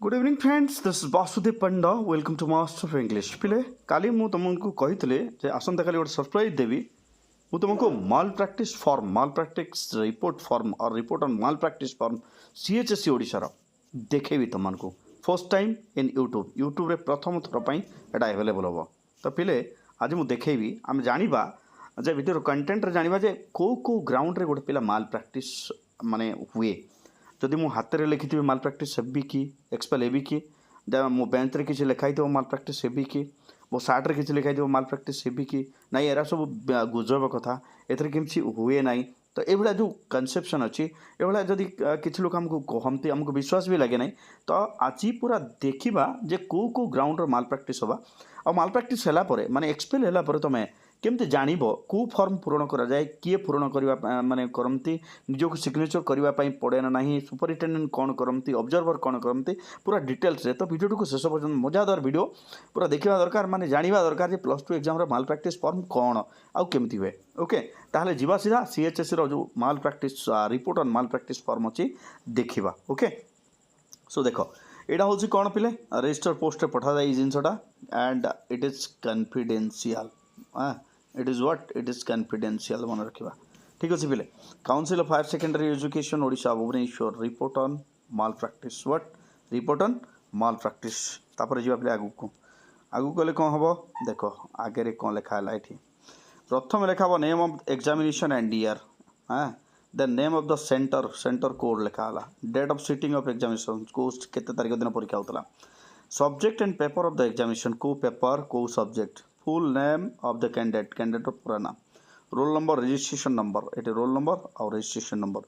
Good evening friends, this is Vasudev Panda. Welcome to master of English. पिले काली मु तुमको कही जे आसंता काली गोटे सरप्राइज देवी। मु तुमको माल प्रैक्टिस रिपोर्ट फॉर्म और report on malpractice form CHSC ओडिशार देखेबी तुमको फर्स्ट टाइम इन यूट्यूब रे प्रथम थर पर एटा अवेलेबल हम। तो पिले आज मुझे देखेबी आम जाना जे वीडियो कंटेंट रे जानिबा जे को ग्राउंड रे गोटे पिला माल प्रैक्टिस माने हुए। जदि मु हाथ में लिखी माल प्रैक्टिस हेबी कि एक्सपेल हेबी कि मो बेंच रे किसी लिखाई माल प्रैक्टिस हेबी कि मो सार्ट रे किसी लिखाई माल प्रैक्टिस हेबी कि नाई एरा सब गुजब कथा एथरे किछि हुए नाई। तो ये जो कनसेप्शन अच्छी ये जदि किसी लोग आमको कहती आमको विश्वास भी लगे ना। तो आज पूरा देखा जे को ग्राउंड माल प्रैक्टिस हवा आ माल प्रैक्टिस है माने एक्सपेल है तुम केमती जान को फॉर्म पूरण करा जाए किए पूरण करवा माने करती निजक सिग्नेचर करने पड़े ना सुपरिटेडेंट कौन करती ऑब्जर्वर कौन करती पूरा डिटेल्स रे। तो वीडियो को शेष पर्यटन मजादार वीडियो पूरा देखा दरकार माने जाना दरकार प्लस टू एग्जाम माल प्रैक्टिस फॉर्म कौन आउ केमती हुए। ओके ताहले जीवा सीधा सीएचएससी रो जो malpractice report on malpractice form अच्छी देखा। ओके सो देख यहाँ हूँ कौन पिले रजिस्टर पोस्ट पठा जाए जिनसा and it is confidential. It is what it is confidential मन रखा ठीक अच्छे पिले। Council of higher secondary education Odisha Bhubaneswar report on malpractice what report on malpractice तापर जी पे आगू आगू गले कौन हम देख आगे कौन लिखा है ये प्रथम लिखा name of examination and year. हाँ then name of the centre code लिखा date of sitting of examination को केते तारीख दिन परीक्षा होता subject and paper of the examination को पेपर को subject full name of the candidate पूरा नाम रोल नंबर रजिस्ट्रेशन नंबर ये रोल नंबर और registration number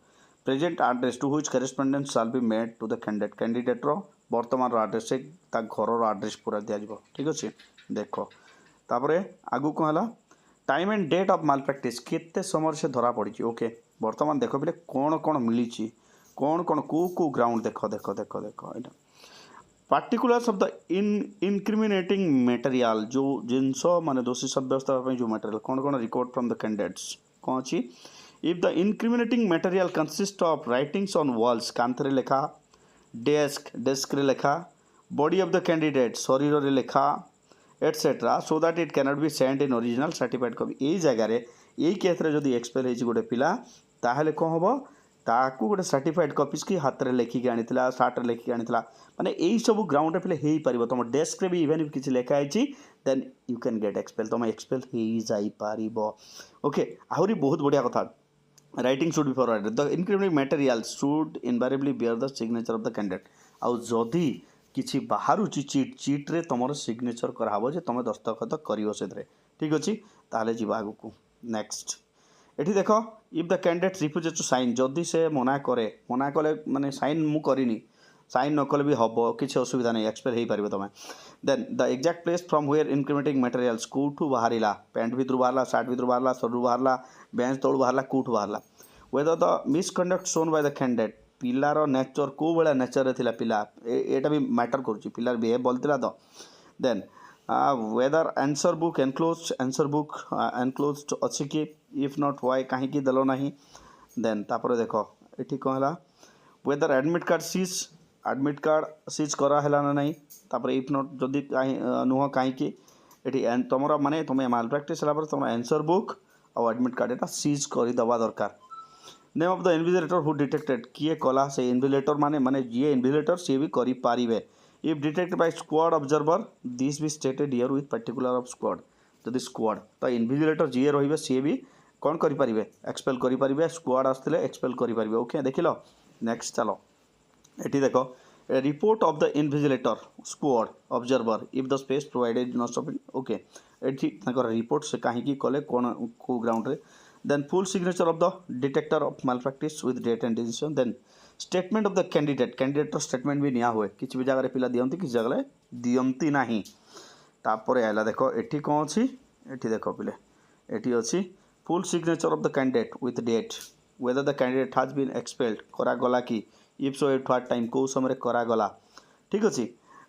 present address to which correspondence shall be made to the candidate वर्तमान address से घर address पूरा दिज्व ठीक अच्छे। देख तापर आगू कौन है time and date of malpractice केते समय से धरा पड़ी। ओके वर्तमान देख पे कौन कौन मिली कौन कौन को ग्राउंड देख देख देख देख यहाँ particulars of the incriminating material जो जिनस माने दोषी सब्यस्त जो मटेरियल कौन कौन रिकॉर्ड फ्रॉम द कैंडिडेट्स कौन अच्छी if the incriminating material consist of writings on walls कांथरे लेखा डेस्क रे लेखा बॉडी ऑफ द कैंडिडेट शरीर रे लेखा etcetera so that it cannot be send in original certified copy यही जगह यही केस रे जदि एक्सपेल होइछि गोटे पिला ताहले कौन हम ताकू गोटे सर्टिफाइड कॉपीज की हाथ में लेखिक आनी सार्ट रे लेखिक आनी माने यही सब ग्राउंड पे हो पार तुम डेस्क रे भी इवेन किसी लिखाई then you can get expel तुम एक्सपेल हो जापर। ओके आहरी बहुत बढ़िया कथा writing should be forwarded the incriminating material should invariably bear the signature of the candidate आउ जदि किसी बाहर चिट रे तुम सिग्नेचर कराव जे तुम दस्तखत कर ठीक अच्छे। ताहले जीवा आगु को नेक्स्ट ये देख if the candidate refuses to sign जदि से मना कले माने साइन मु करिनी साइन न कले भी हम किसी असुविधा नहीं एक्सपेल हो पार तुम then the exact place from where incriminating materials कौटू बाहर पैंट भितर बाहर सार्ट भितर बाहर सरू बाहर बेंच तलू बाहर कौटू बाहर whether the misconduct shown by the candidate पिलार नेचर कौ भाया नेचर रे पिला एटा भी मैटर करुच्ची पिलार बिहेव भल था। तो then whether answer book enclose अच्छी कि इफ नॉट वाई कहीं देल ना देन तापर देख ये कौन है वेदर एडमिट कार्ड सीज कराला ना नहीं तापर इफ नॉट जदि नुह कहीं तुम माने तुम माल प्रैक्टिस तुम आंसर बुक और एडमिट कार्ड यहाँ सीज करदे दरकार। Name of the invigilator who detected किए कला से इन्विजिलेटर माने जी इन्विजिलेटर सी भी करें if detected by squad observer this भी stated here with particular of squad जदि स्क्वाड तो इन्विजिलेटर जी रे सी भी कौन करें एक्सपेल करें स्क्वाड आसते एक्सपेल करें। ओके देख लो नेक्स्ट चलो ये देख report of the invigilator squad observer if the space provided not sufficient. Okay ये रिपोर्ट से कहीं कले कौन को ग्राउंड रे then full signature of the detector of malpractice with date and decision then statement of the candidate statement भी निया हुए किसी भी जगह पिला दियंती किसी जगह दियंती नहीं। तापर आला देख ये कौन अच्छी ये देख पिले ये अच्छी full signature of the candidate with date whether the candidate has been expelled करागला कि if so at what time कौ समय करागला ठीक अच्छे।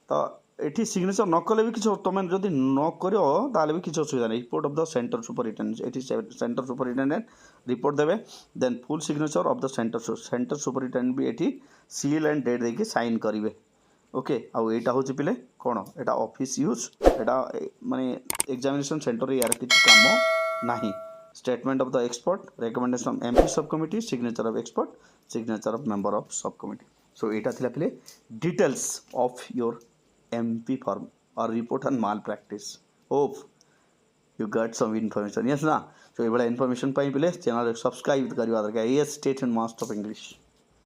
तो ये सिग्नेचर न कले भी किसी तुम जब न कर भी किसी असुविधा नहीं report of the centre superintendent ये सेंटर सुपरिटेडेंट रिपोर्ट देवे then full signature of the centre superintendent भी ये सील एंड डेट देके साइन करेंगे ओके आउ एटा हूँ पिले कौन एटा ऑफिस यूज एटा माने एग्जामिनेशन सेंटर यार किसी काम नहीं statement of the expert recommendation of MP sub committee signature of expert signature of member of sub committee so एटा थिला पिले details of your MP form और report on malpractice hope you got some information yes ना सो ये information पाई पिले channel subscribe करिवा दरकार yes stay tuned master of English.